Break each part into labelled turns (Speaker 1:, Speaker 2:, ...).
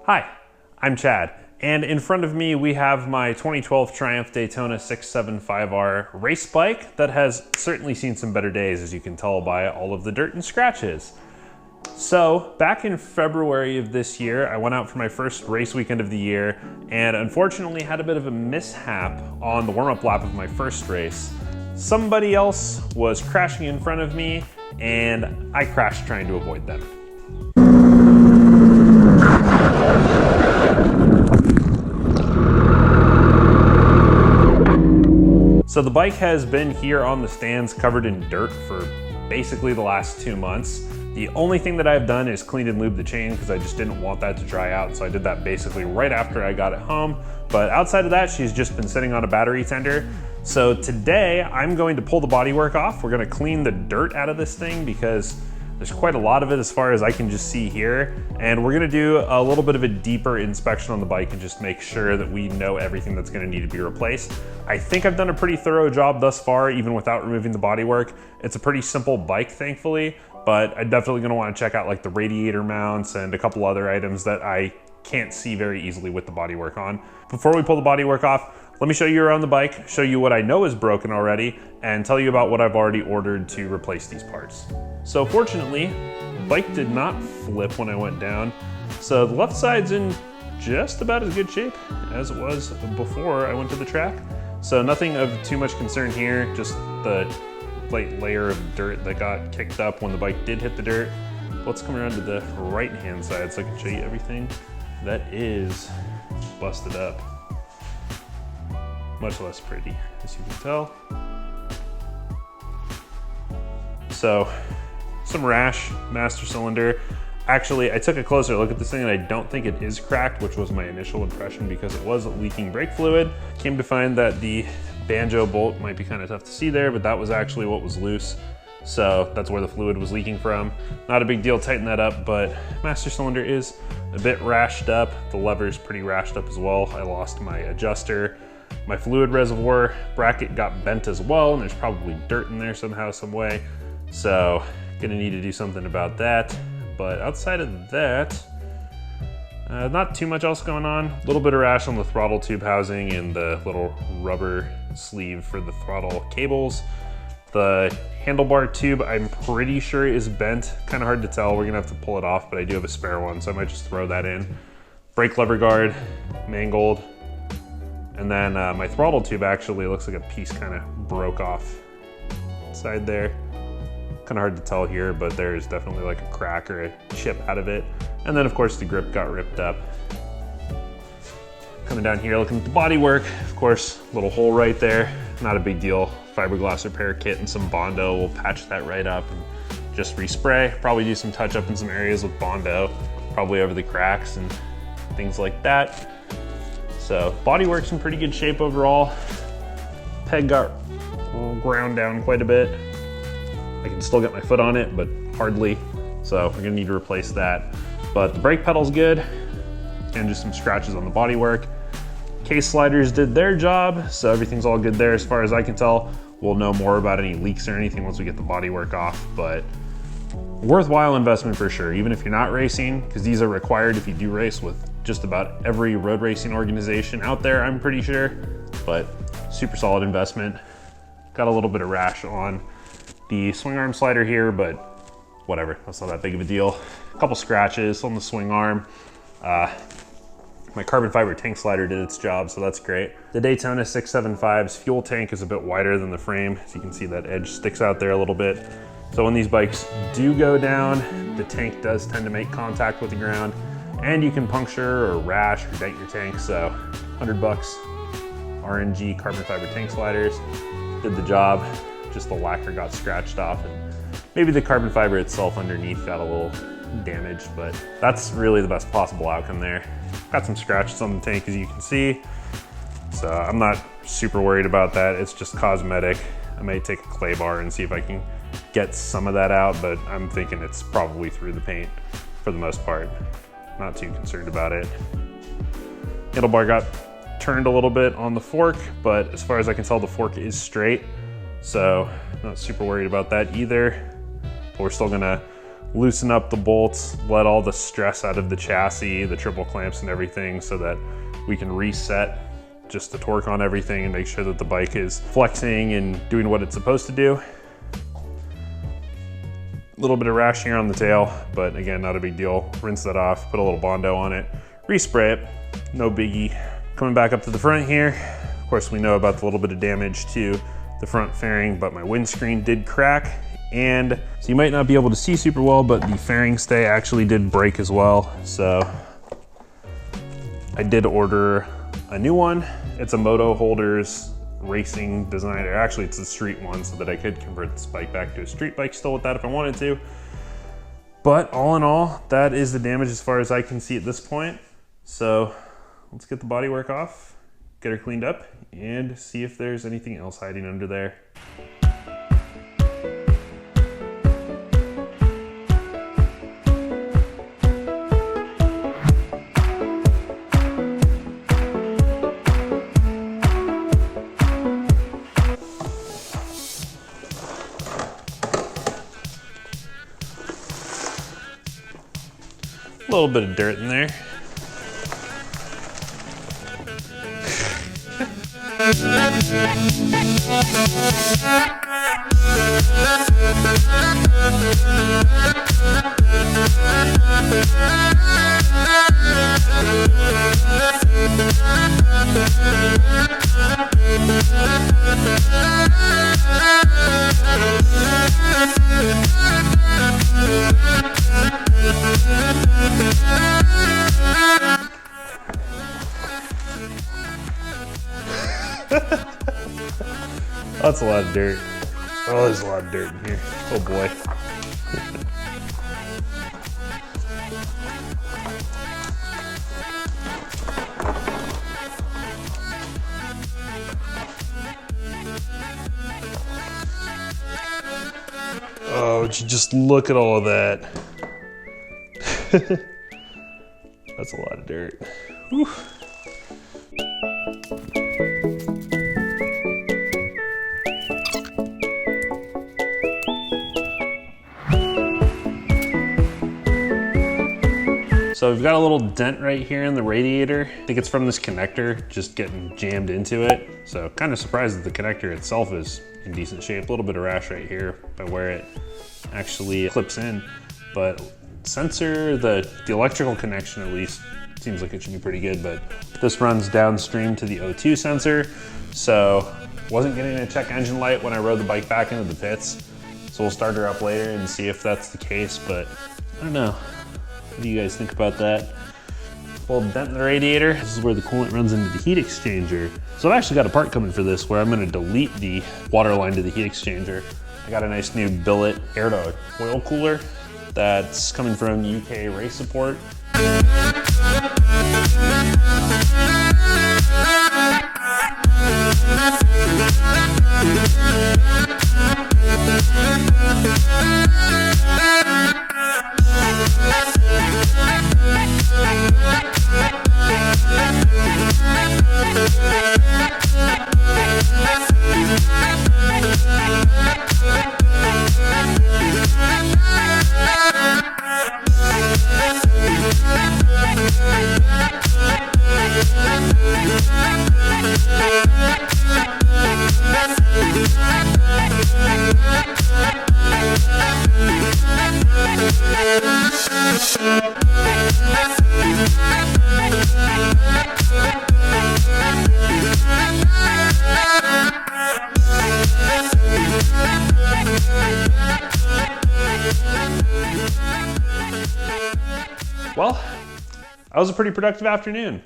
Speaker 1: Hi, I'm Chad, and in front of me we have my 2012 Triumph Daytona 675R race bike that has certainly seen some better days, as you can tell by all of the dirt and scratches. So back in February of this year, I went out for my first race weekend of the year and unfortunately had a bit of a mishap on the warm-up lap of my first race. Somebody else was crashing in front of me and I crashed trying to avoid them. So the bike has been here on the stands covered in dirt for basically the last 2 months. The only thing that I've done is cleaned and lubed the chain because I just didn't want that to dry out. So I did that basically right after I got it home. But outside of that, she's just been sitting on a battery tender. So today I'm going to pull the bodywork off. We're gonna clean the dirt out of this thing because there's quite a lot of it as far as I can just see here. And we're gonna do a little bit of a deeper inspection on the bike and just make sure that we know everything that's gonna need to be replaced. I think I've done a pretty thorough job thus far, even without removing the bodywork. It's a pretty simple bike, thankfully, but I'm definitely gonna wanna check out like the radiator mounts and a couple other items that I can't see very easily with the bodywork on. Before we pull the bodywork off, let me show you around the bike, show you what I know is broken already, and tell you about what I've already ordered to replace these parts. So fortunately, the bike did not flip when I went down. So the left side's in just about as good shape as it was before I went to the track. So nothing of too much concern here, just the light layer of dirt that got kicked up when the bike did hit the dirt. Let's come around to the right-hand side so I can show you everything that is busted up. Much less pretty, as you can tell. So, some rash, master cylinder. Actually, I took a closer look at this thing and I don't think it is cracked, which was my initial impression because it was leaking brake fluid. Came to find that the banjo bolt might be kind of tough to see there, but that was actually what was loose. So that's where the fluid was leaking from. Not a big deal, tighten that up, but master cylinder is a bit rashed up. The lever's pretty rashed up as well. I lost my adjuster. My fluid reservoir bracket got bent as well, and there's probably dirt in there somehow, some way. So gonna need to do something about that. But outside of that, not too much else going on. A little bit of rash on the throttle tube housing and the little rubber sleeve for the throttle cables. The handlebar tube, I'm pretty sure is bent. Kind of hard to tell. We're gonna have to pull it off, but I do have a spare one, so I might just throw that in. Brake lever guard, mangled. And then my throttle tube actually looks like a piece kind of broke off side there. Kind of hard to tell here, but there's definitely like a crack or a chip out of it. And then of course the grip got ripped up. Coming down here, looking at the bodywork, of course, little hole right there. Not a big deal. Fiberglass repair kit and some Bondo will patch that right up and just respray. Probably do some touch up in some areas with Bondo, probably over the cracks and things like that. So bodywork's in pretty good shape overall. Peg got ground down quite a bit. I can still get my foot on it, but hardly. So we're gonna need to replace that. But the brake pedal's good, and just some scratches on the bodywork. Case sliders did their job, so everything's all good there as far as I can tell. We'll know more about any leaks or anything once we get the bodywork off, but worthwhile investment for sure, even if you're not racing, because these are required if you do race with just about every road racing organization out there, I'm pretty sure, but super solid investment. Got a little bit of rash on the swing arm slider here, but whatever, that's not that big of a deal. A couple scratches on the swing arm. My carbon fiber tank slider did its job, so that's great. The Daytona 675's fuel tank is a bit wider than the frame. As you can see, that edge sticks out there a little bit. So when these bikes do go down, the tank does tend to make contact with the ground, and you can puncture or rash or dent your tank. So 100 bucks, RNG carbon fiber tank sliders did the job. Just the lacquer got scratched off, and maybe the carbon fiber itself underneath got a little damaged, but that's really the best possible outcome there. Got some scratches on the tank, as you can see, so I'm not super worried about that. It's just cosmetic. I may take a clay bar and see if I can get some of that out, but I'm thinking it's probably through the paint for the most part. Not too concerned about it. Handlebar got turned a little bit on the fork, but as far as I can tell, the fork is straight, so not super worried about that either. But we're still gonna loosen up the bolts, let all the stress out of the chassis, the triple clamps and everything, so that we can reset just the torque on everything and make sure that the bike is flexing and doing what it's supposed to do. A little bit of rash here on the tail, but again, not a big deal. Rinse that off, put a little Bondo on it, respray it, no biggie. Coming back up to the front here, of course we know about the little bit of damage to the front fairing, but my windscreen did crack. And so you might not be able to see super well, but the fairing stay actually did break as well. So I did order a new one. It's a Moto Holders racing design, or actually it's a street one, so that I could convert this bike back to a street bike still with that if I wanted to. But all in all, that is the damage as far as I can see at this point. So let's get the bodywork off, get her cleaned up, and see if there's anything else hiding under there. A little bit of dirt in there. That's a lot of dirt. Oh, there's a lot of dirt in here. Oh boy. Oh, would you just look at all of that? That's a lot of dirt. Whew. So we've got a little dent right here in the radiator. I think it's from this connector just getting jammed into it. So kind of surprised that the connector itself is in decent shape. A little bit of rash right here by where it actually clips in. But sensor, the electrical connection at least, seems like it should be pretty good, but this runs downstream to the O2 sensor. So wasn't getting a check engine light when I rode the bike back into the pits. So we'll start her up later and see if that's the case, but I don't know. What do you guys think about that? Little dent in the radiator. This is where the coolant runs into the heat exchanger. So I've actually got a part coming for this where I'm gonna delete the water line to the heat exchanger. I got a nice new billet air to oil cooler that's coming from UK Race Support. Well, that was a pretty productive afternoon.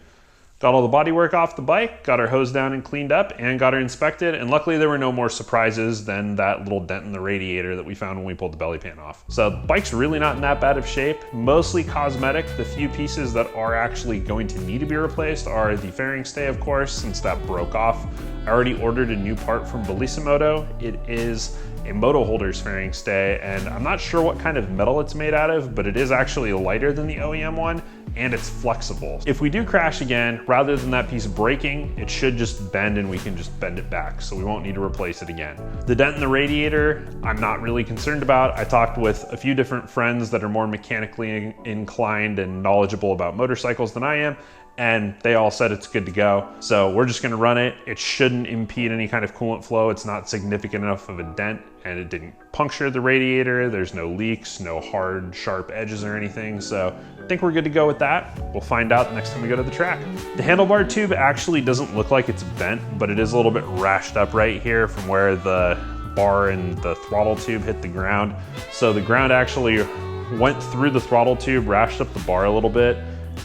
Speaker 1: Got all the bodywork off the bike, got her hosed down and cleaned up, and got her inspected, and luckily there were no more surprises than that little dent in the radiator that we found when we pulled the belly pan off. So the bike's really not in that bad of shape, mostly cosmetic. The few pieces that are actually going to need to be replaced are the fairing stay, of course, since that broke off. I already ordered a new part from Bellissimoto. It is a Moto Holders fairing stay, and I'm not sure what kind of metal it's made out of, but it is actually lighter than the OEM one, and it's flexible. If we do crash again, rather than that piece breaking, it should just bend and we can just bend it back, so we won't need to replace it again. The dent in the radiator, I'm not really concerned about. I talked with a few different friends that are more mechanically inclined and knowledgeable about motorcycles than I am, and they all said it's good to go. So we're just gonna run it. It shouldn't impede any kind of coolant flow. It's not significant enough of a dent, and it didn't puncture the radiator. There's no leaks, no hard, sharp edges or anything. So I think we're good to go with that. We'll find out the next time we go to the track. The handlebar tube actually doesn't look like it's bent, but it is a little bit rashed up right here from where the bar and the throttle tube hit the ground. So the ground actually went through the throttle tube, rashed up the bar a little bit.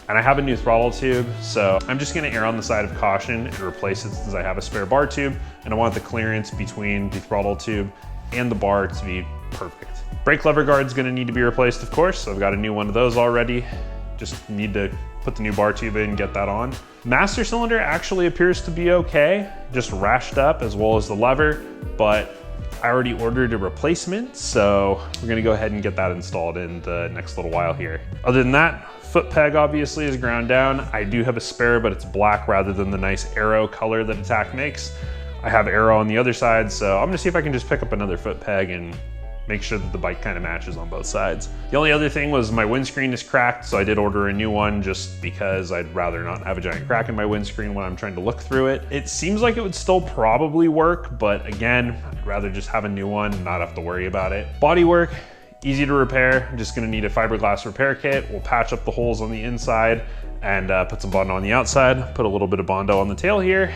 Speaker 1: And I have a new throttle tube, so I'm just gonna err on the side of caution and replace it since I have a spare bar tube, and I want the clearance between the throttle tube and the bar to be perfect. Brake lever guard's gonna need to be replaced, of course, so I've got a new one of those already. Just need to put the new bar tube in and get that on. Master cylinder actually appears to be okay, just rashed up as well as the lever, but I already ordered a replacement, so we're gonna go ahead and get that installed in the next little while here. Other than that, foot peg obviously is ground down. I do have a spare, but it's black rather than the nice arrow color that Attack makes. I have arrow on the other side, so I'm gonna see if I can just pick up another foot peg and make sure that the bike kind of matches on both sides. The only other thing was my windscreen is cracked, so I did order a new one just because I'd rather not have a giant crack in my windscreen when I'm trying to look through it. It seems like it would still probably work, but again, I'd rather just have a new one and not have to worry about it. Bodywork, easy to repair. I'm just gonna need a fiberglass repair kit. We'll patch up the holes on the inside and put some Bondo on the outside, put a little bit of Bondo on the tail here,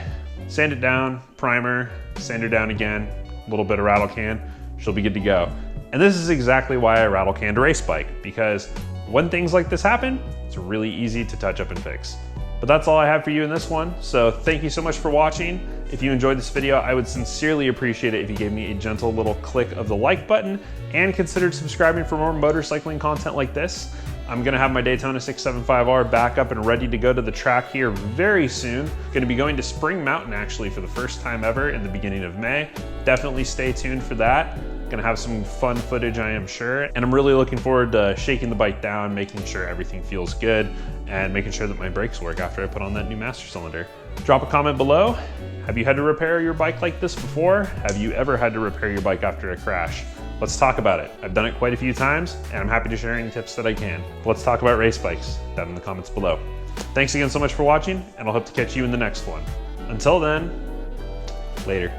Speaker 1: sand it down, primer, sand her down again, a little bit of rattle can, she'll be good to go. And this is exactly why I rattle canned a race bike, because when things like this happen, it's really easy to touch up and fix. But that's all I have for you in this one. So thank you so much for watching. If you enjoyed this video, I would sincerely appreciate it if you gave me a gentle little click of the like button and considered subscribing for more motorcycling content like this. I'm gonna have my Daytona 675R back up and ready to go to the track here very soon. Gonna be going to Spring Mountain actually for the first time ever in the beginning of May. Definitely stay tuned for that. Gonna have some fun footage, I am sure. And I'm really looking forward to shaking the bike down, making sure everything feels good, and making sure that my brakes work after I put on that new master cylinder. Drop a comment below. Have you had to repair your bike like this before? Have you ever had to repair your bike after a crash? Let's talk about it. I've done it quite a few times, and I'm happy to share any tips that I can. Let's talk about race bikes down in the comments below. Thanks again so much for watching, and I'll hope to catch you in the next one. Until then, later.